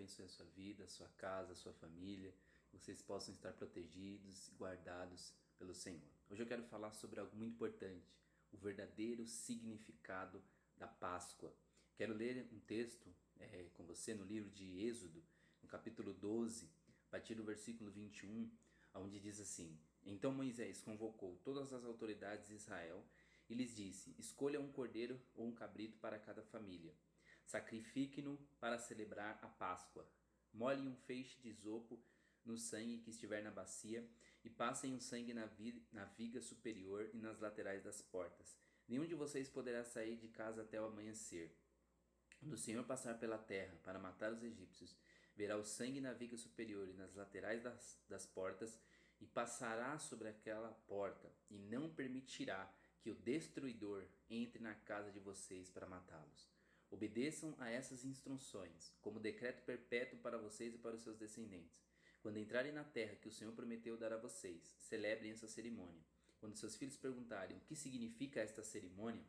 abençoe a sua vida, a sua casa, a sua família, que vocês possam estar protegidos e guardados pelo Senhor. Hoje eu quero falar sobre algo muito importante, o verdadeiro significado da Páscoa. Quero ler um texto com você no livro de Êxodo, no capítulo 12, a partir do versículo 21, onde diz assim: Então Moisés convocou todas as autoridades de Israel e lhes disse: Escolha um cordeiro ou um cabrito para cada família. Sacrifique-no para celebrar a Páscoa. Molhem um feixe de isopo no sangue que estiver na bacia e passem o sangue na viga superior e nas laterais das portas. Nenhum de vocês poderá sair de casa até o amanhecer. Quando o Senhor passar pela terra para matar os egípcios, verá o sangue na viga superior e nas laterais das portas e passará sobre aquela porta e não permitirá que o destruidor entre na casa de vocês para matá-los. Obedeçam a essas instruções, como decreto perpétuo para vocês e para os seus descendentes. Quando entrarem na terra que o Senhor prometeu dar a vocês, celebrem essa cerimônia. Quando seus filhos perguntarem o que significa esta cerimônia,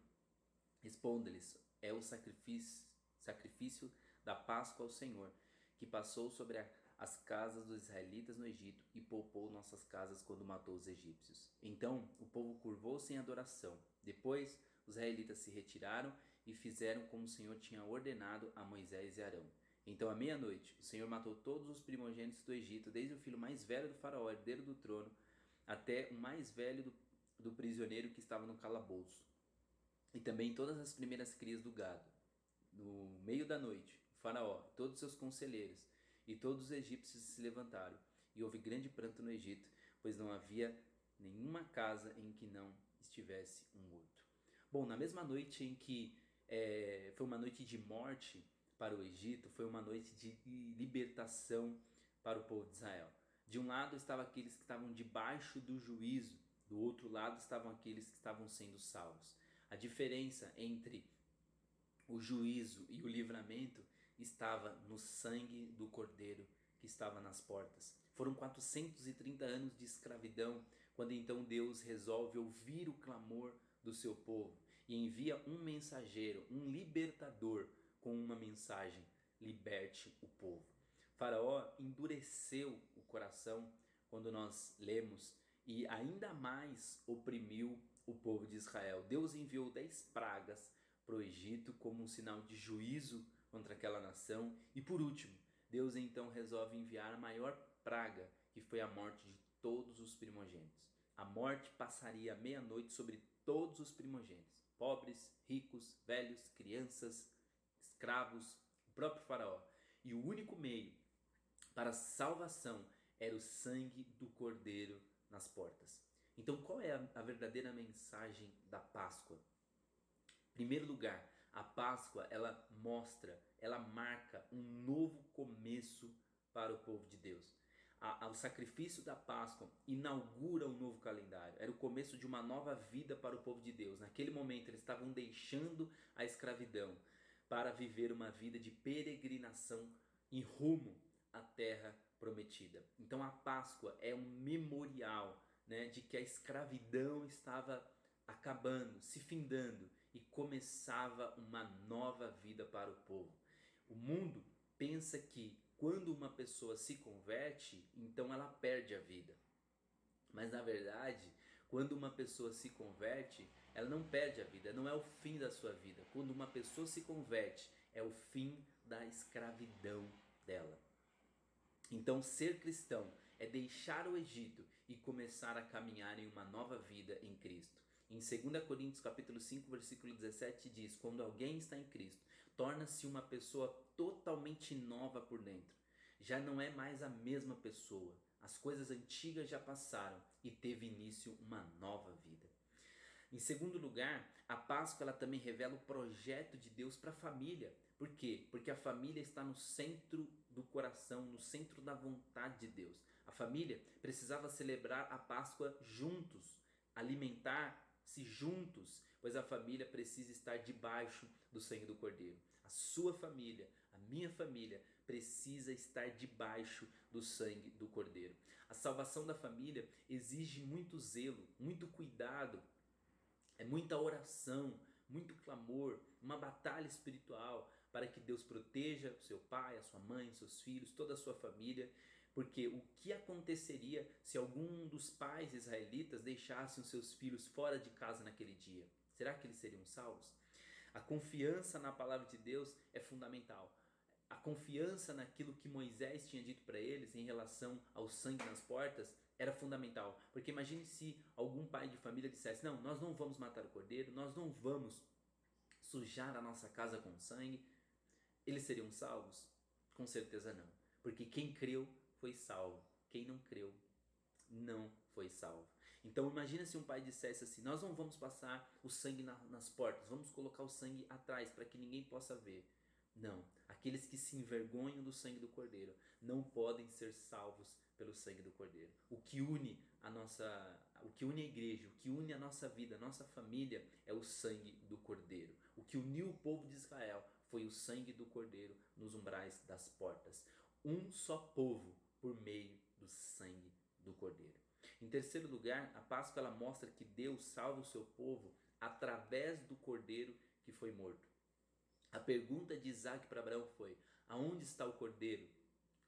responda-lhes: é o sacrifício da Páscoa ao Senhor, que passou sobre as casas dos israelitas no Egito e poupou nossas casas quando matou os egípcios. Então o povo curvou-se em adoração. Depois os israelitas se retiraram e fizeram como o Senhor tinha ordenado a Moisés e Arão. Então à meia-noite o Senhor matou todos os primogênitos do Egito, desde o filho mais velho do faraó, herdeiro do trono, até o mais velho do prisioneiro que estava no calabouço, e também todas as primeiras crias do gado. No meio da noite, o faraó, todos os seus conselheiros e todos os egípcios se levantaram, e houve grande pranto no Egito, pois não havia nenhuma casa em que não estivesse um morto. Bom, na mesma noite em que foi uma noite de morte para o Egito, foi uma noite de libertação para o povo de Israel. De um lado estavam aqueles que estavam debaixo do juízo, do outro lado estavam aqueles que estavam sendo salvos. A diferença entre o juízo e o livramento estava no sangue do cordeiro que estava nas portas. Foram 430 anos de escravidão, quando então Deus resolve ouvir o clamor do seu povo e envia um mensageiro, um libertador, com uma mensagem: liberte o povo. Faraó endureceu o coração quando nós lemos e ainda mais oprimiu o povo de Israel. Deus enviou 10 pragas para o Egito como um sinal de juízo contra aquela nação. E por último, Deus então resolve enviar a maior praga, que foi a morte de todos os primogênitos. A morte passaria à meia-noite sobre todos os primogênitos, pobres, ricos, velhos, crianças, escravos, o próprio faraó. E o único meio para a salvação era o sangue do cordeiro nas portas. Então, qual é a verdadeira mensagem da Páscoa? Em primeiro lugar, a Páscoa ela marca um novo começo para o povo de Deus. O sacrifício da Páscoa inaugura um novo calendário. Era o começo de uma nova vida para o povo de Deus. Naquele momento eles estavam deixando a escravidão para viver uma vida de peregrinação em rumo à terra prometida. Então a Páscoa é um memorial, de que a escravidão estava acabando, se findando, e começava uma nova vida para o povo. O mundo pensa que quando uma pessoa se converte, então ela perde a vida. Mas na verdade, quando uma pessoa se converte, ela não perde a vida, não é o fim da sua vida. Quando uma pessoa se converte, é o fim da escravidão dela. Então ser cristão é deixar o Egito e começar a caminhar em uma nova vida em Cristo. Em 2 Coríntios capítulo 5, versículo 17 diz: quando alguém está em Cristo, torna-se uma pessoa totalmente nova por dentro. Já não é mais a mesma pessoa. As coisas antigas já passaram e teve início uma nova vida. Em segundo lugar, a Páscoa ela também revela o projeto de Deus para a família. Por quê? Porque a família está no centro do coração, no centro da vontade de Deus. A família precisava celebrar a Páscoa juntos, alimentar-se juntos, pois a família precisa estar debaixo do sangue do Cordeiro. A sua família, a minha família, precisa estar debaixo do sangue do Cordeiro. A salvação da família exige muito zelo, muito cuidado. É muita oração, muito clamor, uma batalha espiritual para que Deus proteja o seu pai, a sua mãe, seus filhos, toda a sua família. Porque o que aconteceria se algum dos pais israelitas deixassem os seus filhos fora de casa naquele dia? Será que eles seriam salvos? A confiança na palavra de Deus é fundamental. A confiança naquilo que Moisés tinha dito para eles em relação ao sangue nas portas era fundamental. Porque imagine se algum pai de família dissesse: não, nós não vamos matar o cordeiro, nós não vamos sujar a nossa casa com sangue. Eles seriam salvos? Com certeza não. Porque quem creu foi salvo. Quem não creu não foi salvo. Então imagina se um pai dissesse assim: nós não vamos passar o sangue nas portas, vamos colocar o sangue atrás para que ninguém possa ver. Não, aqueles que se envergonham do sangue do Cordeiro não podem ser salvos pelo sangue do Cordeiro. O que une a igreja, o que une a nossa vida, a nossa família é o sangue do Cordeiro. O que uniu o povo de Israel foi o sangue do Cordeiro nos umbrais das portas. Um só povo por meio do sangue do Cordeiro. Em terceiro lugar, a Páscoa ela mostra que Deus salva o seu povo através do Cordeiro que foi morto. A pergunta de Isaac para Abraão foi: aonde está o cordeiro?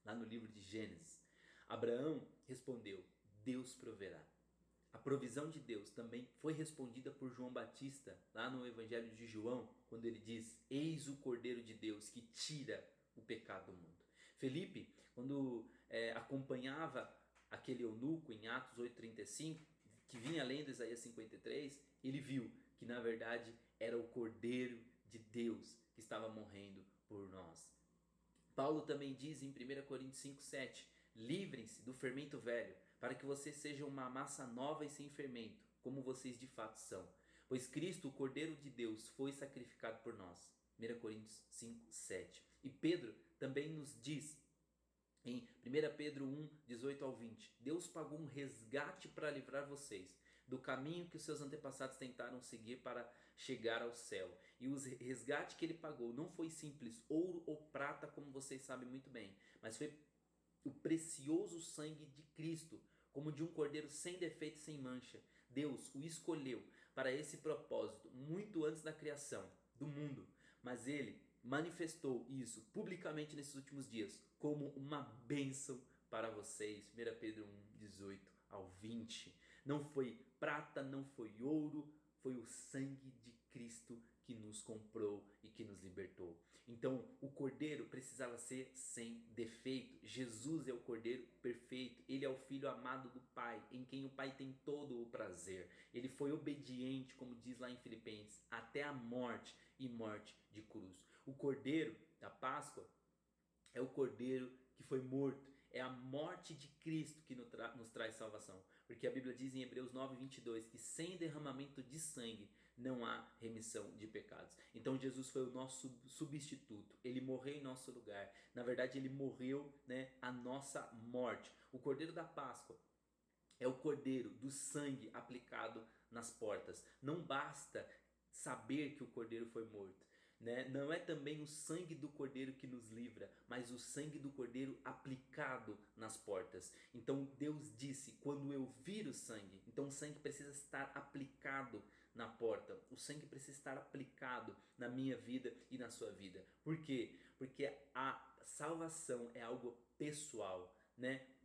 Lá no livro de Gênesis. Abraão respondeu: Deus proverá. A provisão de Deus também foi respondida por João Batista, lá no Evangelho de João, quando ele diz: eis o Cordeiro de Deus que tira o pecado do mundo. Felipe, quando acompanhava aquele eunuco em Atos 8,35, que vinha lendo Isaías 53, ele viu que na verdade era o Cordeiro de Deus que estava morrendo por nós. Paulo também diz em 1 Coríntios 5,7: livrem-se do fermento velho, para que vocês sejam uma massa nova e sem fermento, como vocês de fato são. Pois Cristo, o Cordeiro de Deus, foi sacrificado por nós. 1 Coríntios 5,7. E Pedro também nos diz em 1 Pedro 1, 18 ao 20: Deus pagou um resgate para livrar vocês do caminho que os seus antepassados tentaram seguir para chegar ao céu. E o resgate que ele pagou não foi simples ouro ou prata, como vocês sabem muito bem, mas foi o precioso sangue de Cristo, como de um cordeiro sem defeito e sem mancha. Deus o escolheu para esse propósito muito antes da criação do mundo, mas ele manifestou isso publicamente nesses últimos dias como uma bênção para vocês. 1 Pedro 1, 18 ao 20. Não foi prata, não foi ouro, foi o sangue de Cristo que nos comprou e que nos libertou. Então o cordeiro precisava ser sem defeito. Jesus é o cordeiro perfeito. Ele é o filho amado do Pai, em quem o Pai tem todo o prazer. Ele foi obediente, como diz lá em Filipenses, até a morte e morte de cruz. O cordeiro da Páscoa é o cordeiro que foi morto. É a morte de Cristo que nos traz salvação. Porque a Bíblia diz em Hebreus 9:22 que sem derramamento de sangue não há remissão de pecados. Então Jesus foi o nosso substituto. Ele morreu em nosso lugar. Na verdade, ele morreu, a nossa morte. O cordeiro da Páscoa é o cordeiro do sangue aplicado nas portas. Não basta saber que o cordeiro foi morto. Não é também o sangue do cordeiro que nos livra, mas o sangue do cordeiro aplicado nas portas. Então Deus disse: quando eu vir o sangue, então o sangue precisa estar aplicado na porta, o sangue precisa estar aplicado na minha vida e na sua vida. Por quê? Porque a salvação é algo pessoal.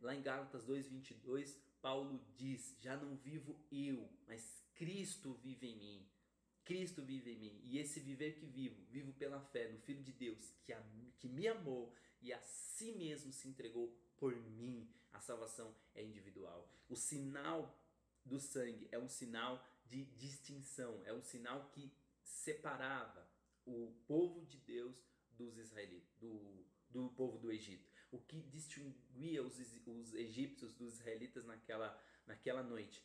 Lá em Gálatas 2:22, Paulo diz: já não vivo eu, mas Cristo vive em mim. Cristo vive em mim, e esse viver que vivo pela fé no Filho de Deus que me amou e a si mesmo se entregou por mim. A salvação é individual. O sinal do sangue é um sinal de distinção, é um sinal que separava o povo de Deus dos israelitas, do povo do Egito. O que distinguia os egípcios dos israelitas naquela noite,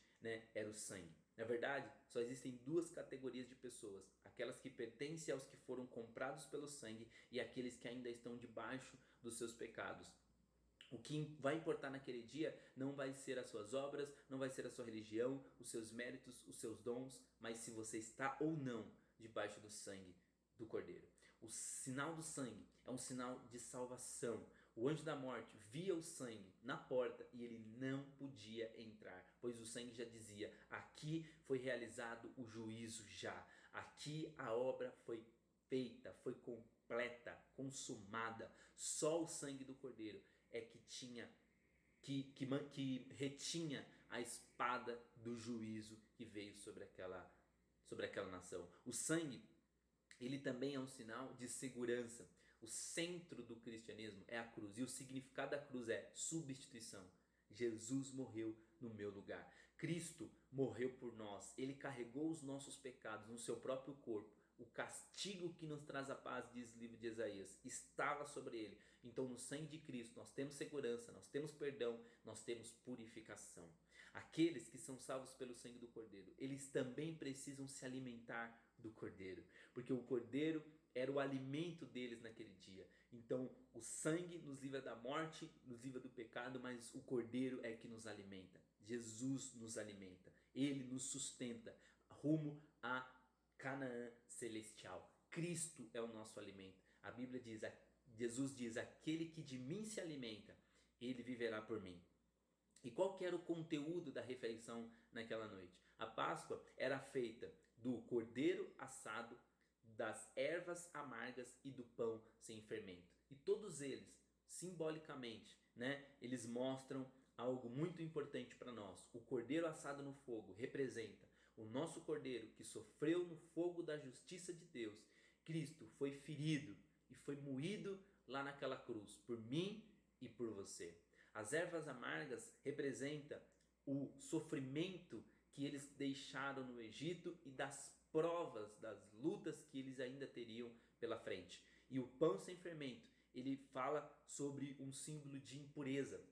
era o sangue. Na verdade, só existem duas categorias de pessoas: aquelas que pertencem aos que foram comprados pelo sangue e aqueles que ainda estão debaixo dos seus pecados. O que vai importar naquele dia não vai ser as suas obras, não vai ser a sua religião, os seus méritos, os seus dons, mas se você está ou não debaixo do sangue do Cordeiro. O sinal do sangue é um sinal de salvação. O anjo da morte via o sangue na porta e ele não podia entrar, pois o sangue já dizia: aqui foi realizado o juízo já, aqui a obra foi feita, foi completa. completa, consumada. Só o sangue do Cordeiro é que tinha que retinha a espada do juízo que veio sobre aquela nação. O sangue, ele também é um sinal de segurança. O centro do cristianismo é a cruz e o significado da cruz é substituição. Jesus morreu no meu lugar. Cristo morreu por nós. Ele carregou os nossos pecados no seu próprio corpo. O castigo que nos traz a paz, diz o livro de Isaías, estava sobre ele. Então, no sangue de Cristo, nós temos segurança, nós temos perdão, nós temos purificação. Aqueles que são salvos pelo sangue do Cordeiro, eles também precisam se alimentar do Cordeiro, porque o Cordeiro era o alimento deles naquele dia. Então, o sangue nos livra da morte, nos livra do pecado, mas o Cordeiro é que nos alimenta. Jesus nos alimenta, Ele nos sustenta rumo a Canaã celestial. Cristo é o nosso alimento. A Bíblia diz, Jesus diz, aquele que de mim se alimenta, ele viverá por mim. E qual que era o conteúdo da refeição naquela noite? A Páscoa era feita do cordeiro assado, das ervas amargas e do pão sem fermento. E todos eles, simbolicamente, eles mostram algo muito importante para nós. O cordeiro assado no fogo representa o nosso cordeiro que sofreu no fogo da justiça de Deus. Cristo foi ferido e foi moído lá naquela cruz por mim e por você. As ervas amargas representam o sofrimento que eles deixaram no Egito e das provas, das lutas que eles ainda teriam pela frente. E o pão sem fermento, ele fala sobre um símbolo de impureza,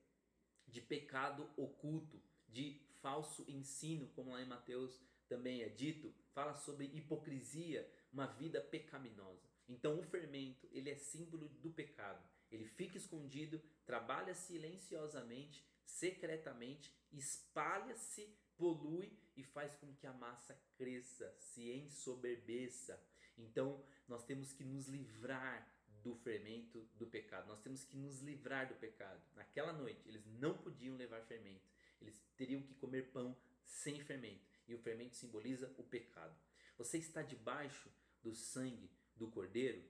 de pecado oculto, de falso ensino, como lá em Mateus também é dito, fala sobre hipocrisia, uma vida pecaminosa. Então o fermento, ele é símbolo do pecado. Ele fica escondido, trabalha silenciosamente, secretamente, espalha-se, polui e faz com que a massa cresça, se ensoberbeça. Então nós temos que nos livrar do fermento do pecado. Nós temos que nos livrar do pecado. Naquela noite eles não podiam levar fermento. Eles teriam que comer pão sem fermento. E o fermento simboliza o pecado. Você está debaixo do sangue do Cordeiro?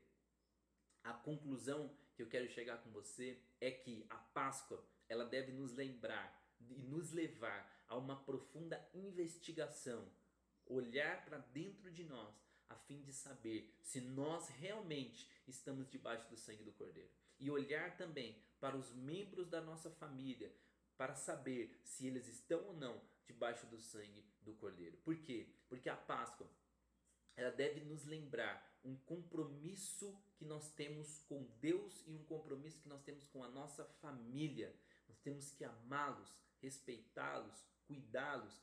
A conclusão que eu quero chegar com você é que a Páscoa, ela deve nos lembrar e nos levar a uma profunda investigação, olhar para dentro de nós a fim de saber se nós realmente estamos debaixo do sangue do Cordeiro. E olhar também para os membros da nossa família para saber se eles estão ou não debaixo do sangue do Cordeiro. Por quê? Porque a Páscoa, ela deve nos lembrar um compromisso que nós temos com Deus e um compromisso que nós temos com a nossa família. Nós temos que amá-los, respeitá-los, cuidá-los,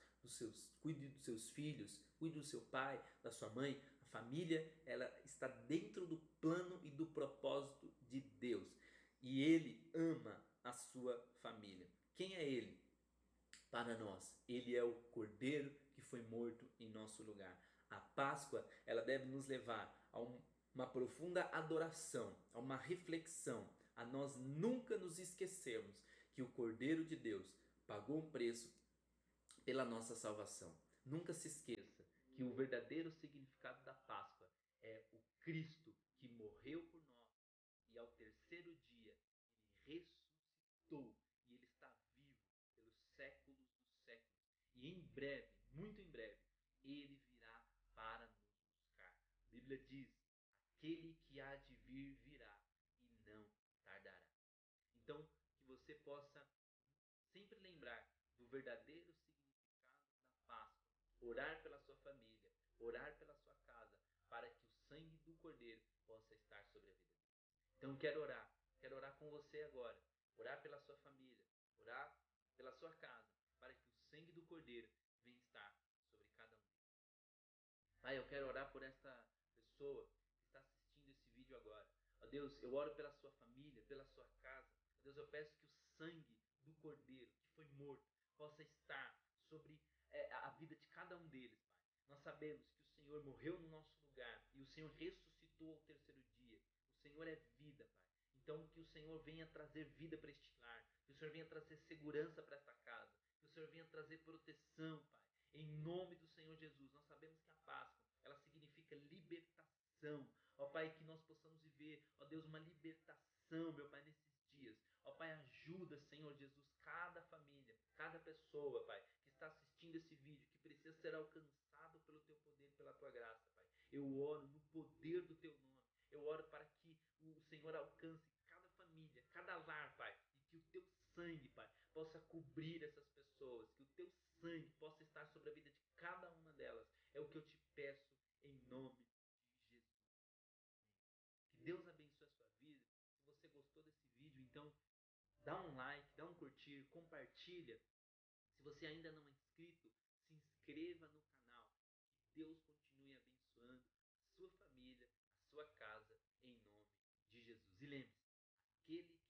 cuide dos seus filhos, cuide do seu pai, da sua mãe. A família, ela está dentro do plano e do propósito de Deus. E Ele ama a sua família. Quem é Ele? Para nós, Ele é o Cordeiro que foi morto em nosso lugar. A Páscoa, ela deve nos levar a uma profunda adoração, a uma reflexão, a nós nunca nos esquecermos que o Cordeiro de Deus pagou um preço pela nossa salvação. Nunca se esqueça que o verdadeiro significado da Páscoa é o Cristo que morreu por nós e ao terceiro dia ele ressuscitou e ele está vivo pelos séculos dos séculos. E em breve, muito em breve, ele virá para nos buscar. A Bíblia diz: aquele que há de vir virá e não tardará. Então, que você possa sempre lembrar do verdadeiro significado da Páscoa, orar pela sua família, orar pela sua casa, para que o sangue do Cordeiro possa estar sobre a vida dele. Então quero orar com você agora, orar pela sua família, orar pela sua casa, para que o sangue do Cordeiro venha estar sobre cada um. Pai, eu quero orar por esta pessoa que está assistindo esse vídeo agora. Ó Deus, eu oro pela sua família, pela sua casa. Ó Deus, eu peço que o sangue do Cordeiro que foi morto possa estar sobre a vida de cada um deles, Pai. Nós sabemos que o Senhor morreu no nosso lugar e o Senhor ressuscitou ao terceiro dia. O Senhor é vida, Pai. Então que o Senhor venha trazer vida para este lar, que o Senhor venha trazer segurança para esta casa, que o Senhor venha trazer proteção, Pai. Em nome do Senhor Jesus, nós sabemos que a Páscoa, ela significa libertação. Ó Pai, que nós possamos viver, ó Deus, uma libertação, meu Pai, nesses dias. Ó Pai, ajuda, Senhor Jesus, cada família, cada pessoa, Pai, que está assistindo esse vídeo, que precisa ser alcançado pelo Teu poder, pela Tua graça, Pai. Eu oro no poder do Teu nome. Eu oro para que o Senhor alcance cada família, cada lar, Pai, e que o Teu sangue, Pai, possa cobrir essas pessoas, que o Teu sangue possa estar sobre a vida de cada uma delas. É o que eu te peço em nome de Jesus. Que Deus abençoe a sua vida. Se você gostou desse vídeo, então dá um like, dá um curtir, compartilha. Se você ainda não é inscrito, se inscreva no canal. Que Deus continue abençoando a sua família, a sua casa, em nome de Jesus. E lembre-se, aquele